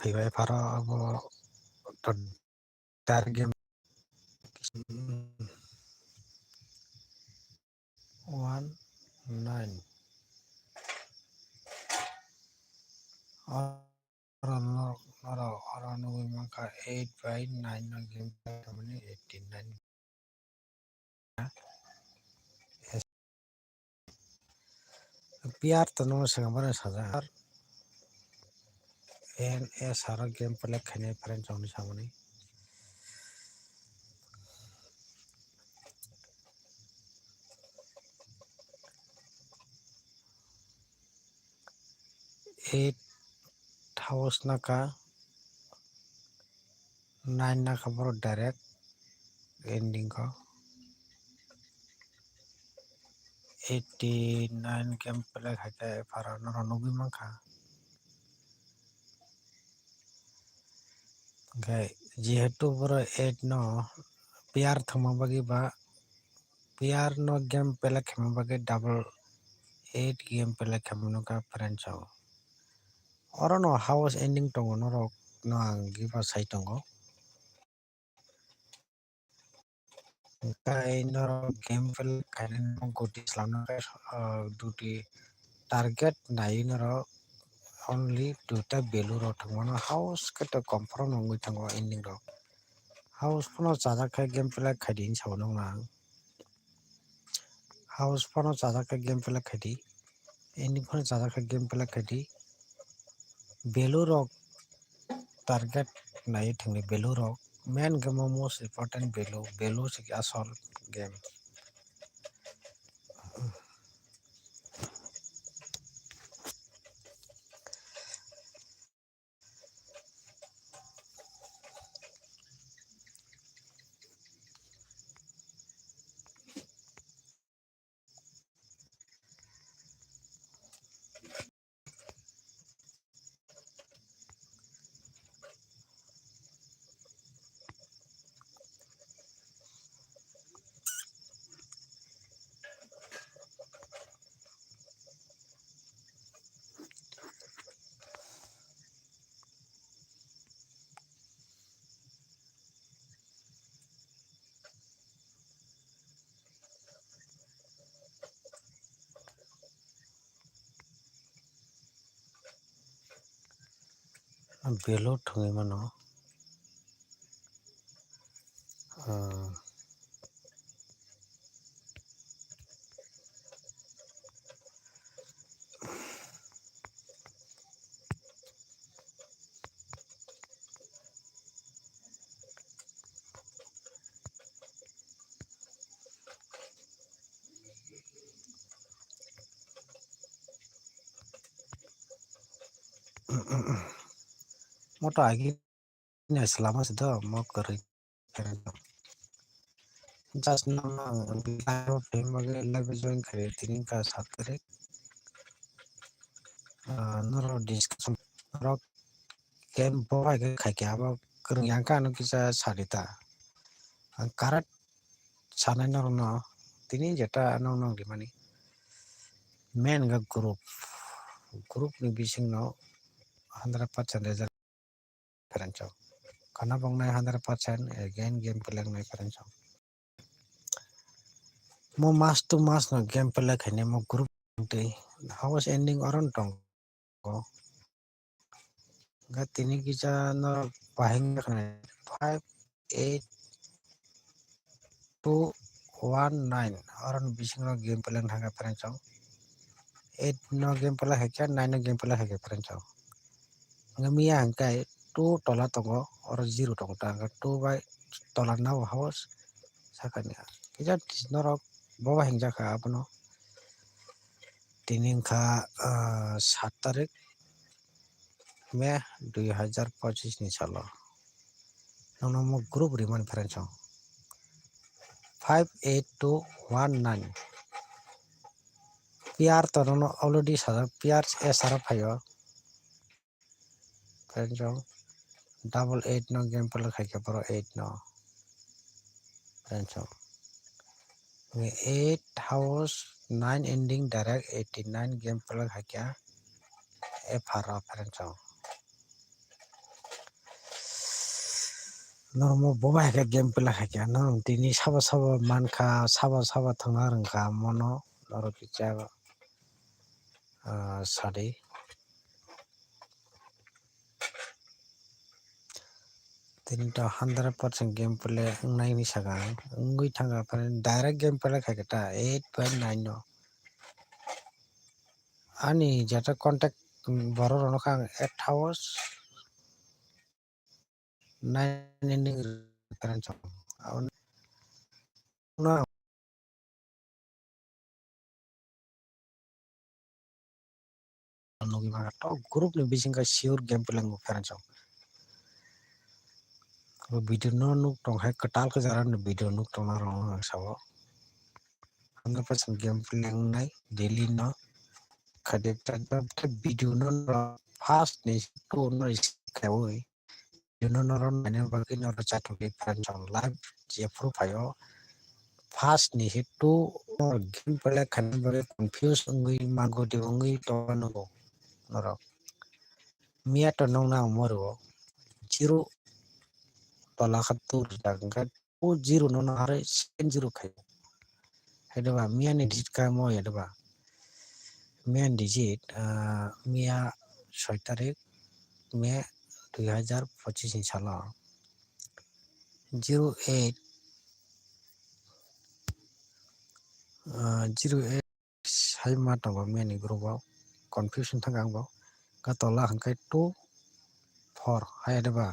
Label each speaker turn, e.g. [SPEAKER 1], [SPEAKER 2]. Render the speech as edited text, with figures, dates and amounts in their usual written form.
[SPEAKER 1] फैबाय फारा अब डार गेम 19 और 8/9 गेम 89 पियार तनो संगबन साजार एन ए सारा गेम प्ले खेने फ्रेंड चावनी सामने 8 हाउस ना का 9 ना खबर डायरेक्ट एंडिंग को 89 गेम प्ले खाते फारा नरनुबी मंखा गए जेहेतु बरो 8 नो पियार थमा बगी बा पियार नो गेम प्ले खेमा बगी डबल 8 गेम प्ले खेमनो का फ्रेंड चाव और नो हाउस एंडिंग टंगो नो आंगी बा साइ टंगो काइनो गेम प्ले खाने गोटी स्लामना दुटी टारगेट नाइन रो only दुटा बेलू रो थंगो हाउस के तो कंफर्म नंगै थंगो एंडिंग रो हाउस फनो चाजा का गेम प्ले खादिन सावनो ना हाउस फनो चाजा का गेम प्ले खादी एंडिंग फनो चाजा का गेम प्ले खादी बेलू रो टारगेट नाइ थंगै बेलू रो मेन गेम मोस्ट इम्पोर्टेंट बेलू से असल गेम बेलू थंगै मानो मोटो आगे ने सलामा से तो मो करी जस्ट नो बिलारो फेम मगे लाइव जॉइन करे तीन का साथ करे नरो डिस्कशन रो गेम बोवा के खाके अब करं यांका नो किसा सारिता करत सानाय नरो न तिनी जेटा नो नो गिमानी मेन गा ग्रुप नि बिसिंग नो 100% रेजल्ट फ्रेंचो खाना बंगनाय 100% अगेन गेम प्ले नाय फ्रेंचो मो मास टू मास no game play खाने मो ग्रुप ते हाउस एंडिंग अरन टंग गा तिनी किसा न पाहिंग खाने 5 8 2 1 9 अरन बिसिंग no game play थांगा फ्रेंचो 8 no game play है 9 no game play है फ्रेंचो ngamiya hangkai 2 tola tongo or 0 tongo tanga 2 by tola now house sakanya kija tisnorok bawa hingja ka abono tinin ka 7 tarik may 2025 ni salo nono mo group riman friends 58219 PR to nono already sada PR sara phayo friends 88 no game play khai paro 8 no friends 8 house 9 ending direct 89 game play khai e phara friends normo boba heke game pela heke norm tini sabo sabo mankha sabo thangna rangkha mono noro kicha sadi tini to 100% game play ngai ni saga ngui thanga direct game play heke ta 8.9 no ani jata contact boro rono khang 8 hours 9 ini keren chong na nogi ma to group ni bising ka sure game play ngu keren chong video no nuk tong hai katal ka jaran video nuk tong na rong sawo 100% game play ngai daily no kadek ta video no fast ni to no kawai video no ron mane bagin no chat ke keren chong live je pro payo fast ni hitu game play kan bare confuse ngui mago de ngui to no noro mia to nong na moro zero tola khatur jangka 0 no na hare 0 khai hedaba mia ni digit ka mo hedaba mia digit mia 6 tarik Mei 2025 ni sala 08 08 hai ma to mia ni group confusion thangang bo ka tola hangkai 2 4 hai hedaba